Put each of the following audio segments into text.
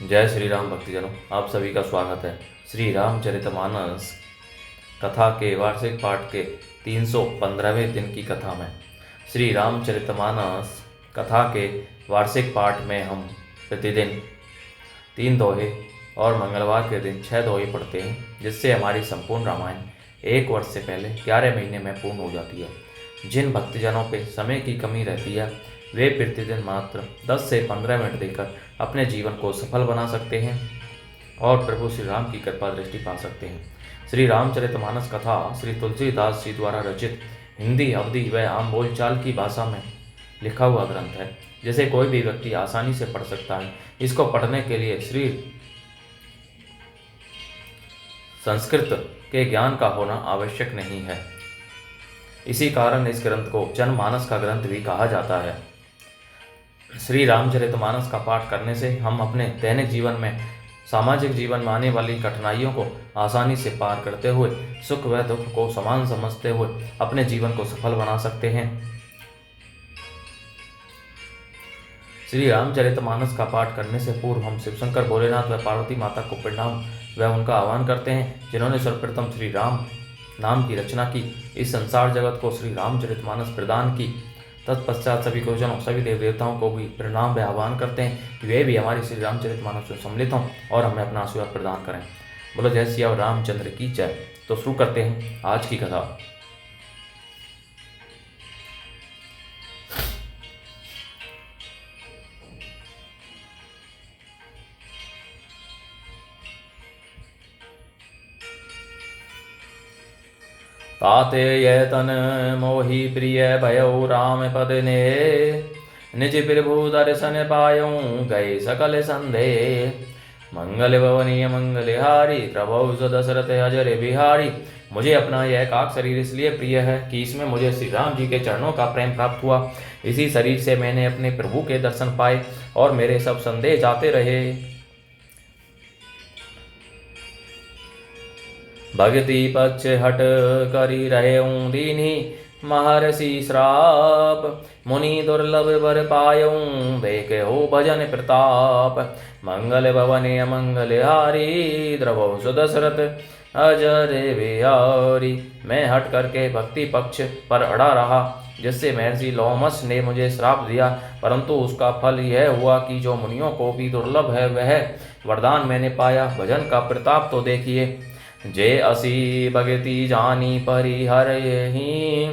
जय श्री राम भक्तजनों, आप सभी का स्वागत है। श्री रामचरितमानस कथा के वार्षिक पाठ के 315वें दिन की कथा में। श्री रामचरितमानस कथा के वार्षिक पाठ में हम प्रतिदिन 3 दोहे और मंगलवार के दिन 6 दोहे पढ़ते हैं, जिससे हमारी संपूर्ण रामायण 1 वर्ष से पहले 11 महीने में पूर्ण हो जाती है। जिन भक्तजनों पे समय की कमी रहती है, वे प्रतिदिन मात्र 10 से 15 मिनट देकर अपने जीवन को सफल बना सकते हैं और प्रभु श्री राम की कृपा दृष्टि पा सकते हैं। श्री रामचरितमानस कथा श्री तुलसीदास जी द्वारा रचित हिंदी, अवधी व आम बोलचाल की भाषा में लिखा हुआ ग्रंथ है, जिसे कोई भी व्यक्ति आसानी से पढ़ सकता है। इसको पढ़ने के लिए श्री संस्कृत के ज्ञान का होना आवश्यक नहीं है। इसी कारण इस ग्रंथ को जनमानस का ग्रंथ भी कहा जाता है। श्री रामचरितमानस का पाठ करने से हम अपने दैनिक जीवन में सामाजिक जीवन में आने वाली कठिनाइयों को आसानी से पार करते हुए सुख व दुख को समान समझते हुए अपने जीवन को सफल बना सकते हैं। श्री रामचरितमानस का पाठ करने से पूर्व हम शिव शंकर भोलेनाथ व पार्वती माता को प्रणाम व उनका आह्वान करते हैं, जिन्होंने सर्वप्रथम श्री राम नाम की रचना की, इस संसार जगत को श्री रामचरितमानस प्रदान की। तत्पश्चात सभी गुरुजनों, सभी देव देवताओं को भी प्रणाम व आह्वान करते हैं कि वे भी हमारी श्री रामचरितमानस में सम्मिलित हों और हमें अपना आशीर्वाद प्रदान करें। बोलो जय सिया रामचंद्र की जय। तो शुरू करते हैं आज की कथा। ताते ये तन मोहि प्रिय भयो राम पद ने, निज प्रभु दर्शन पायो गए सकल संदेह। मंगल भवनीय मंगलहारी प्रभु दशरथ अजर बिहारी। मुझे अपना यह काक शरीर इसलिए प्रिय है कि इसमें मुझे श्री राम जी के चरणों का प्रेम प्राप्त हुआ। इसी शरीर से मैंने अपने प्रभु के दर्शन पाए और मेरे सब संदेह जाते रहे। भगति पक्ष हट करी रहे दीनी, महर्षि श्राप मुनि दुर्लभ बर पायऊ देखे हो भजन प्रताप। मंगल भवने मंगलहारी द्रवो सुदशरथ अजर बिहारी। मैं हट करके भक्ति पक्ष पर अड़ा रहा, जिससे महर्षि लोमस ने मुझे श्राप दिया, परंतु उसका फल यह हुआ कि जो मुनियों को भी दुर्लभ है वह वरदान मैंने पाया। भजन का प्रताप तो देखिए। जे असी भगति जानी परिहरहि,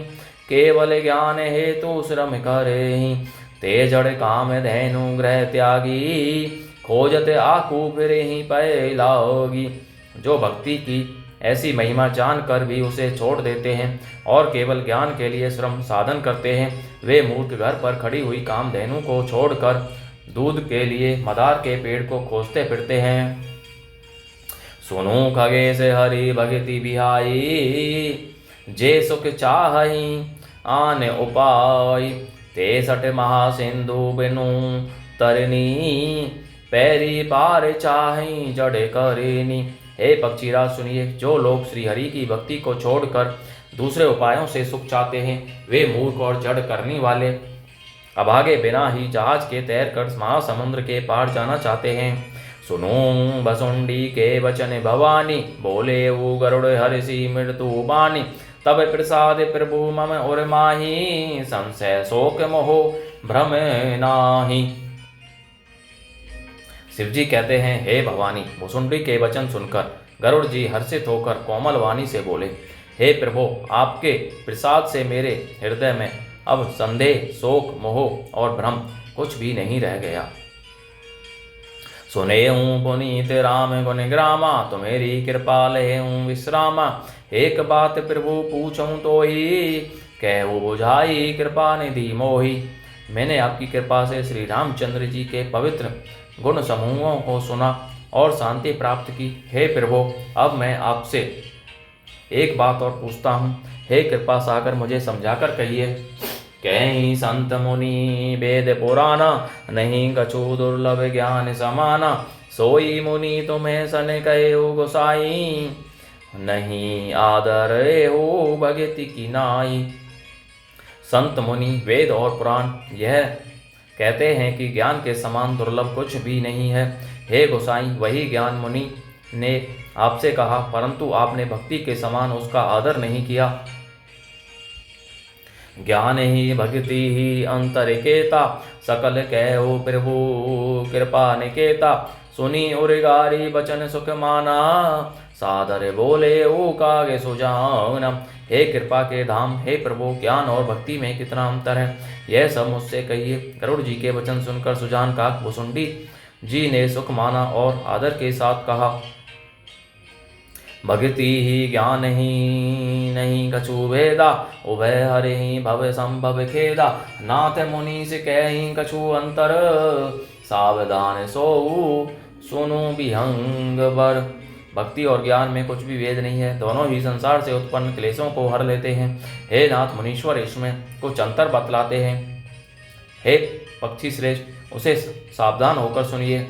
केवल ज्ञान हेतु श्रम करहि। ते जड़ काम धैनु ग्रह त्यागी, खोजत आकू फिरहि पै लागी। जो भक्ति की ऐसी महिमा जानकर भी उसे छोड़ देते हैं और केवल ज्ञान के लिए श्रम साधन करते हैं, वे मूर्ख घर पर खड़ी हुई कामधेनु को छोड़कर दूध के लिए मदार के पेड़ को खोजते फिरते हैं। सुनु खगेश हरि भगति बिहाई, जे सुख चाहि आन उपाय। ते सठ महासिंधु बिनु तरनी, पैरी पार चाहि जड़ करेनी। हे पक्षीराज सुनिए, जो लोग श्री हरि की भक्ति को छोड़कर दूसरे उपायों से सुख चाहते हैं, वे मूर्ख और जड़ करने वाले अभागे बिना ही जहाज के तैरकर महासमुद्र के पार जाना चाहते हैं। सुनो बसुंडी के वचन भवानी, बोले वो गरुड़ हर्षि मृत्यु बानी। तब प्रसाद प्रभु मम और माही, संशय शोक मोह भ्रम नाही। शिव जी कहते हैं, हे भवानी, भुसुंडी के वचन सुनकर गरुड़ जी हर्षित होकर कोमल वाणी से बोले, हे प्रभु, आपके प्रसाद से मेरे हृदय में अब संदेह, शोक, मोह और भ्रम कुछ भी नहीं रह गया। सुने हूँ पुनीत राम गुण ग्रामा, तुम्हेरी कृपा ले हूँ विश्रामा। एक बात प्रभु पूछूं तो ही, कहूँ बुझाई कृपा निधि मोही। मैंने आपकी कृपा से श्री रामचंद्र जी के पवित्र गुण समूहों को सुना और शांति प्राप्त की। हे प्रभु, अब मैं आपसे एक बात और पूछता हूँ, हे कृपा सागर मुझे समझाकर कहिए। कहीं संत मुनि वेद पुराना, नहीं कछु दुर्लभ ज्ञान समाना। सोई मुनि तुम्हें सन कहे हो गोसाई, नहीं आदर हो भगति की नाई। संत मुनि वेद और पुराण यह कहते हैं कि ज्ञान के समान दुर्लभ कुछ भी नहीं है। हे गोसाई, वही ज्ञान मुनि ने आपसे कहा, परंतु आपने भक्ति के समान उसका आदर नहीं किया। ज्ञान ही भक्ति ही अंतरिकेता, सकल कहो प्रभु कृपा निकेता। सुनी उर्गारी बचन सुख माना, सादर बोले ओ कागे सुजाना। हे कृपा के धाम, हे प्रभु, ज्ञान और भक्ति में कितना अंतर है, यह सब मुझसे कहिए। गरुड़ जी के वचन सुनकर सुजान काक भुसुंडी जी ने सुख माना और आदर के साथ कहा, भक्ति ही ज्ञान ही नहीं कछु भेदा, उभय हरि ही भव संभव खेदा। नाथ मुनि से कहीं कछु अंतर, सावधान सो सुनो विहंग बर। भक्ति और ज्ञान में कुछ भी भेद नहीं है, दोनों ही संसार से उत्पन्न क्लेशों को हर लेते हैं। हे नाथ मुनीश्वर, इसमें कुछ अंतर बतलाते हैं। हे पक्षी श्रेष्ठ, उसे सावधान होकर सुनिए।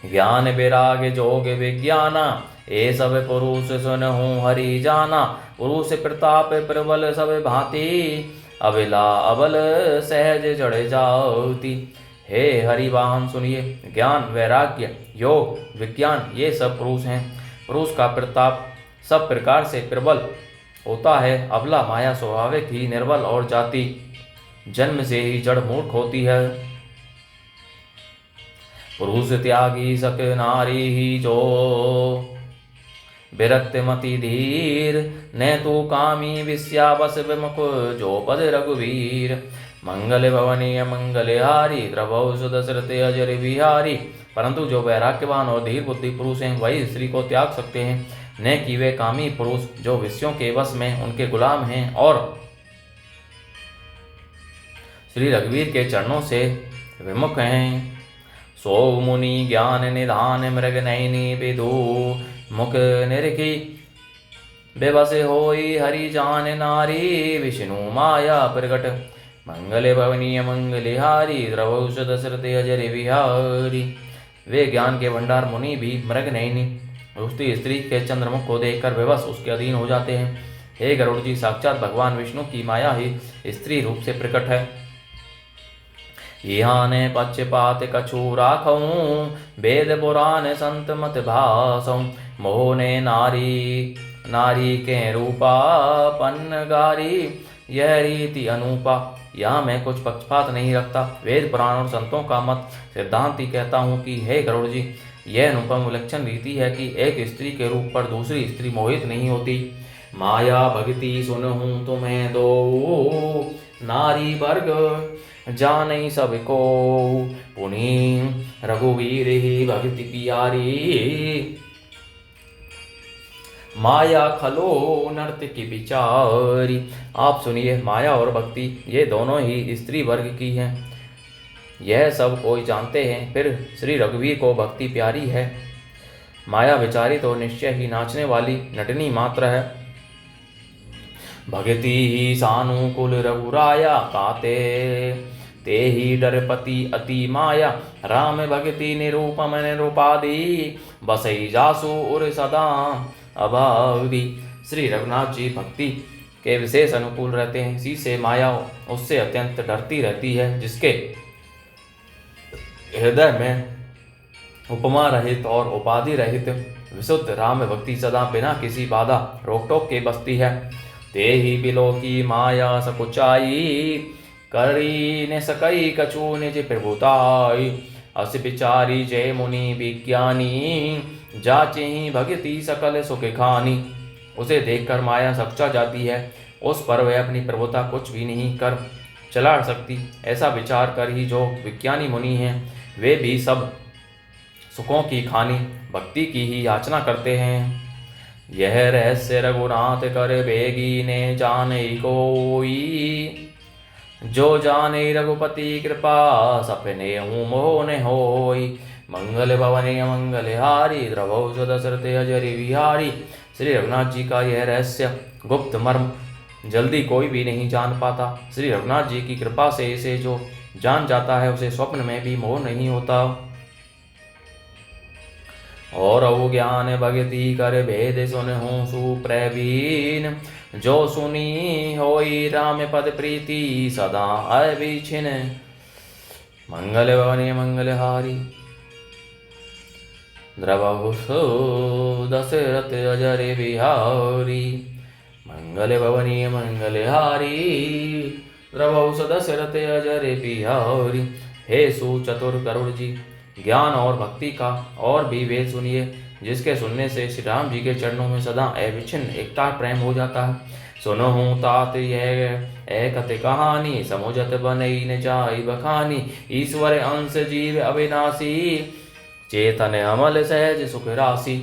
ज्ञान वैराग्य जोग विज्ञाना, ए सब पुरुष सुनहु हरि जाना। पुरुष प्रताप प्रबल सब भांति, अबला अबल सहज जड़ जाती। हे हरि वाहन, सुनिए। ज्ञान वैराग्य योग विज्ञान ये सब पुरुष हैं। पुरुष का प्रताप सब प्रकार से प्रबल होता है, अबला माया स्वाभाविक ही निर्बल और जाति जन्म से ही जड़ मूर्ख होती है। पुरुष त्यागी सक नारी ही जो, विरक्त मति धीर। न तो कामी विश्या बस विमुख, जो पद रघुवीर। मंगल भवनीय मंगलहारी, द्रभव सुदशरथ अजर बिहारी। परंतु जो वैराग्यवान और धीर बुद्धि पुरुष हैं, वही स्त्री को त्याग सकते हैं, न कि वे कामी पुरुष जो विषयों के वश में उनके गुलाम हैं और श्री रघुवीर के चरणों से विमुख हैं। सो मुनि ज्ञान निधान, मृग नैनी विदु मुख निरखी। बेबस होई हरि जान नारी, विष्णु माया प्रगट। मंगल भवनीय मंगलहारी, द्रवौष दशरथ अजर विहारी। वे ज्ञान के भंडार मुनि भी मृग नैनी उसकी स्त्री के चंद्रमुख को देखकर बेबस उसके अधीन हो जाते हैं। हे गरुड़ जी, साक्षात भगवान विष्णु की माया ही स्त्री रूप से प्रकट है। यहाँ ने पक्षपात कछु राखऊं, वेद पुराण संत मत भासऊं। मोहने नारी नारी के रूपा, पन्न गारी यह रीति अनुपा। यहाँ मैं कुछ पक्षपात नहीं रखता, वेद पुराण और संतों का मत सिद्धांत ही कहता हूँ कि हे गरुड़ जी, यह अनुपम विलक्षण रीति है कि एक स्त्री के रूप पर दूसरी स्त्री मोहित नहीं होती। माया भक्ति सुनहूं तुम्हें दो, नारी वर्ग जाने सबको। पुनि रघुवीर ही भक्ति पियारी, माया खलो नर्त की बिचारी। आप सुनिए, माया और भक्ति ये दोनों ही स्त्री वर्ग की हैं, यह सब कोई जानते हैं, फिर श्री रघुवीर को भक्ति प्यारी है। माया विचारी तो निश्चय ही नाचने वाली नटनी मात्र है। भक्ति ही सानुकूल रघुराया, काते ते ही डरपति अति माया। राम भक्ति निरूपम निरूपादि, बसई जासु उर सदा अभावी। श्री रघुनाथ जी भक्ति के विशेष अनुकूल रहते हैं, इसी से माया उससे अत्यंत डरती रहती है। जिसके हृदय में उपमा रहित और उपाधि रहित विशुद्ध राम भक्ति सदा बिना किसी बाधा रोक टोक के बसती है। ते ही बिलो की माया सकुचाई, करी ने सकई कछु निज प्रभुताई। अस बिचारी जय मुनि विज्ञानी, जाचे ही भक्ति सकल सुख खानी। उसे देखकर माया सकुचा जाती है, उस पर वह अपनी प्रभुता कुछ भी नहीं कर चला सकती। ऐसा विचार कर ही जो विज्ञानी मुनि हैं, वे भी सब सुखों की खानी भक्ति की ही याचना करते हैं। यह रहस्य रघुनाथ कर बेगी ने जाने कोई, जो जाने रघुपति कृपा सपने हूँ मोहन होई। मंगल भवनीय मंगलहारी, द्रवौष दशरथ अजर विहारी। श्री रघुनाथ जी का यह रहस्य गुप्त मर्म जल्दी कोई भी नहीं जान पाता। श्री रघुनाथ जी की कृपा से इसे जो जान जाता है, उसे स्वप्न में भी मोह नहीं होता। और ज्ञान भक्ति कर भेद सुनहु सुप्रवीण, जो सुनी होई राम पद प्रीति सदा अविछिन्न। मंगल भवनीय मंगलहारी द्रवहुसो दशरथ अजर बिहारी। मंगल भवनीय मंगलहारी द्रवहुस दशरथ अजर बिहारी। हे सुचतुर करुण जी, ज्ञान और भक्ति का और भी वेद सुनिए, जिसके सुनने से श्री राम जी के चरणों में सदा अविच्छिन्न एकता प्रेम हो जाता है। सुनो हूँ तात यह एकत कहानी, समुझत बनई न जाई बखानी। ईश्वर अंश जीव अविनाशी, चेतन अमल सहज सुख राशि।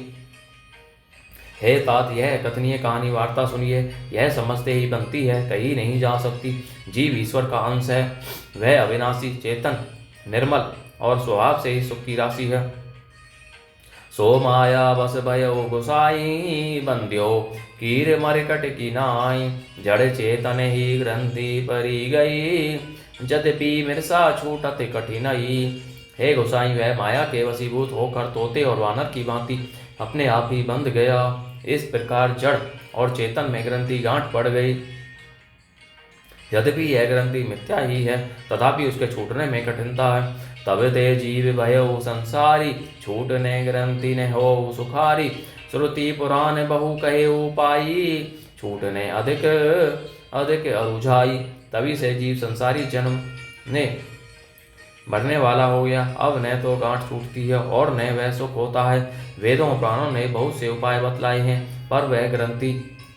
हे तात यह कथनीय कहानी वार्ता सुनिए, यह समझते ही बनती है, कही नहीं जा सकती। जीव ईश्वर का अंश है, वह अविनाशी, चेतन, निर्मल और स्वभाव से ही सुख की राशि है। सो माया बस भयो गोसाई, बंद्यो कीर मरकट की नाई। जड़ चेतन ही ग्रंथि परी गई, यद्यपि मिर्सा छूटत कठिनाई। हे गोसाई, वह माया के वशीभूत होकर तोते और वानर की भांति अपने आप ही बंध गया। इस प्रकार जड़ और चेतन में ग्रंथि गांठ पड़ गई। यद्यपि यह ग्रंथि मिथ्या ही है, तथापि उसके छूटने में कठिनता है। तब ते जीव भयो संसारी, छूटने ग्रंथि ने हो सुखारी। श्रुति पुराण बहु कहे पाई, छूटने अधिक अधिक अरुझाई। तभी से जीव संसारी जन्म ने मरने वाला हो गया। अब न तो गांठ छूटती है और न वह सुख होता है। वेदों पुराणों ने बहुत से उपाय बतलाए हैं, पर वह ग्रंथि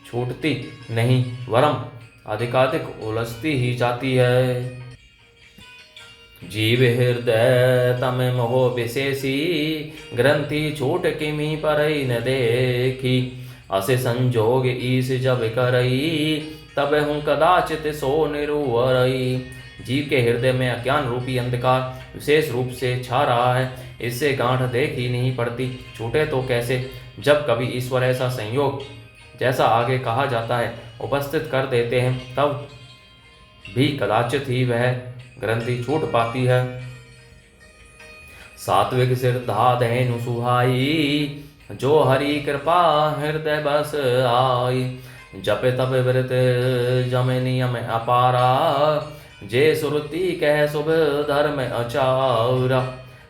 छूटती नहीं, वरम अधिकाधिक उलझती ही जाती है। जीव हृदय तम मोह विशेषी, ग्रंथि छूट किमी परई न देखी। असे संजोग ईस जब करई, तब हूँ कदाचित सो निरुवरई। जीव के हृदय में अज्ञान रूपी अंधकार विशेष रूप से छा रहा है, इससे गांठ देख ही नहीं पड़ती, छूटे तो कैसे। जब कभी ईश्वर ऐसा संयोग, जैसा आगे कहा जाता है, उपस्थित कर देते हैं, तब भी कदाचित ही वह ग्रंथि छूट पाती है। सात्विक सिरधा धेनु सुहाई, जो हरि कृपा हृदय बस आई। जप तप व्रत जम नियम अपारा, जे सुरति कह शुभ धर्म अचारा।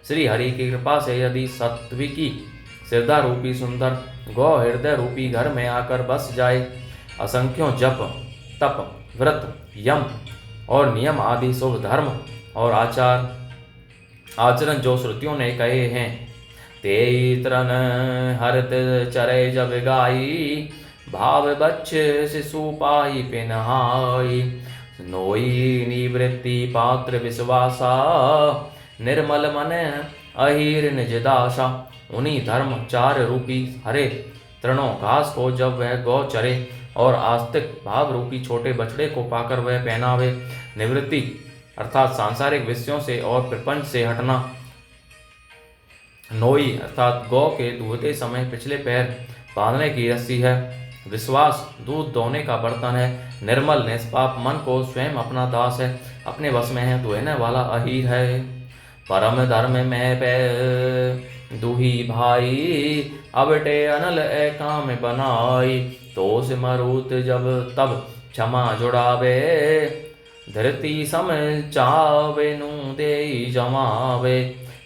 श्री हरि की कृपा से यदि सात्विकी श्रद्धा रूपी सुंदर गौ हृदय रूपी घर में आकर बस जाए, असंख्यों जप तप व्रत यम और नियम आदि शुभ धर्म और आचरण जो श्रुतियों ने कहे हैं, ते तृण हरत चरे जब गाई। भाव बच्छ शिशु पाई पिनहाई, नोई निवृत्ति पात्र विश्वासा। निर्मल मन अहीर निज दासा। उन्हीं धर्म चार रूपी हरे तृणों घास को जब वह गौ चरे और आस्तिक भाव रूपी छोटे बछड़े को पाकर वह पहनावे। निवृत्ति अर्थात सांसारिक विषयों से और प्रपंच से हटना। नोई अर्थात गौ के दूहते समय पिछले पैर बांधने की रस्सी है। विश्वास दूध दोहने का बर्तन है। निर्मल निष्पाप मन को स्वयं अपना दास है, अपने वश में है, दुहने वाला अहीर है। परम धर्म में पे दुही भाई, अबटे अनल ए काम बनाई। तो सिमरूत जब तब क्षमा जुड़ावे, धरती सम चावे नु दे जमावे।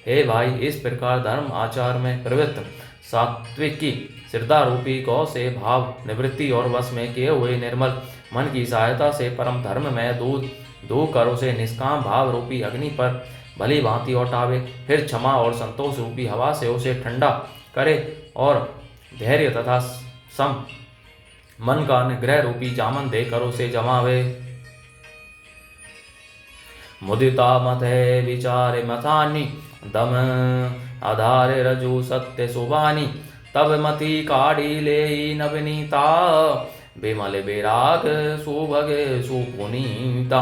हे भाई, इस प्रकार धर्म आचार में प्रवृत्त सात्विकी श्रद्धा रूपी गौ से भाव निवृत्ति और वश में किए हुए निर्मल मन की सहायता से परम धर्म में दूध दो कर उसे निष्काम भाव रूपी अग्नि पर भली भांति औटावे। फिर क्षमा और संतोष रूपी हवा से उसे ठंडा करे और धैर्य तथा सम मन का निग्रह रूपी जामन देकर उसे जमावे। मुदिता मत है विचार मथानी, दम आधार रजु सत्य सुबानी। तब मति काढ़ी ले नवनीता, बेमल बेराग सुभग सुपुनीता।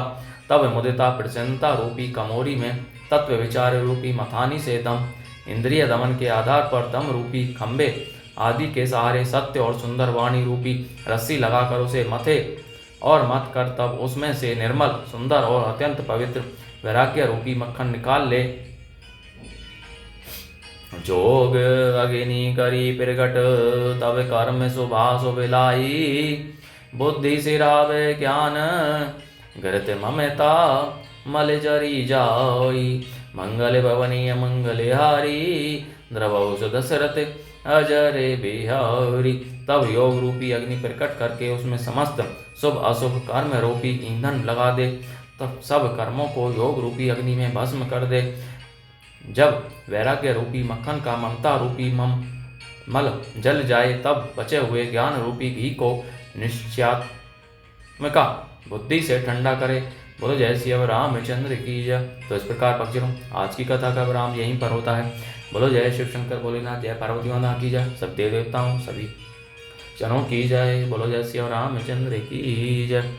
तब मुदिता प्रसन्नता रूपी कमोरी में तत्व विचार रूपी मथानी से दम, इंद्रिय दमन के आधार पर दम रूपी खंबे आदि के सहारे सत्य और सुंदर वाणी रूपी रस्सी लगाकर उसे मथे और मत कर तब उसमें से निर्मल सुंदर और अत्यंत पवित्र वैराग्य रूपी मक्खन निकाल ले। जोग अग्नि करी प्रगट, तब कर्म शुभा शुभिलाई। बुद्धि सिरावे ज्ञान, गृत ममता मल जरी जाई। मंगल भवनीय मंगल हारी, द्रवौ दशरथ अजरे बिहारी। तब योग रूपी अग्नि प्रकट करके उसमें समस्त शुभ अशुभ कर्म रूपी ईंधन लगा दे, तब सब कर्मों को योग रूपी अग्नि में भस्म कर दे। जब वैराग्य रूपी मक्खन का ममता रूपी मल जल जाए, तब बचे हुए ज्ञान रूपी घी को निश्चयात्मका बुद्धि से ठंडा करे। बोलो जय श्री रामचंद्र की जय। तो इस प्रकार भक्तजनों, आज की कथा का विराम यहीं पर होता है। बोलो जय शिव शंकर भोलेनाथ, जय पार्वती माता की जय, सब देव देवताओं सभी जनों की जय। बोलो जय श्री रामचंद्र की जय।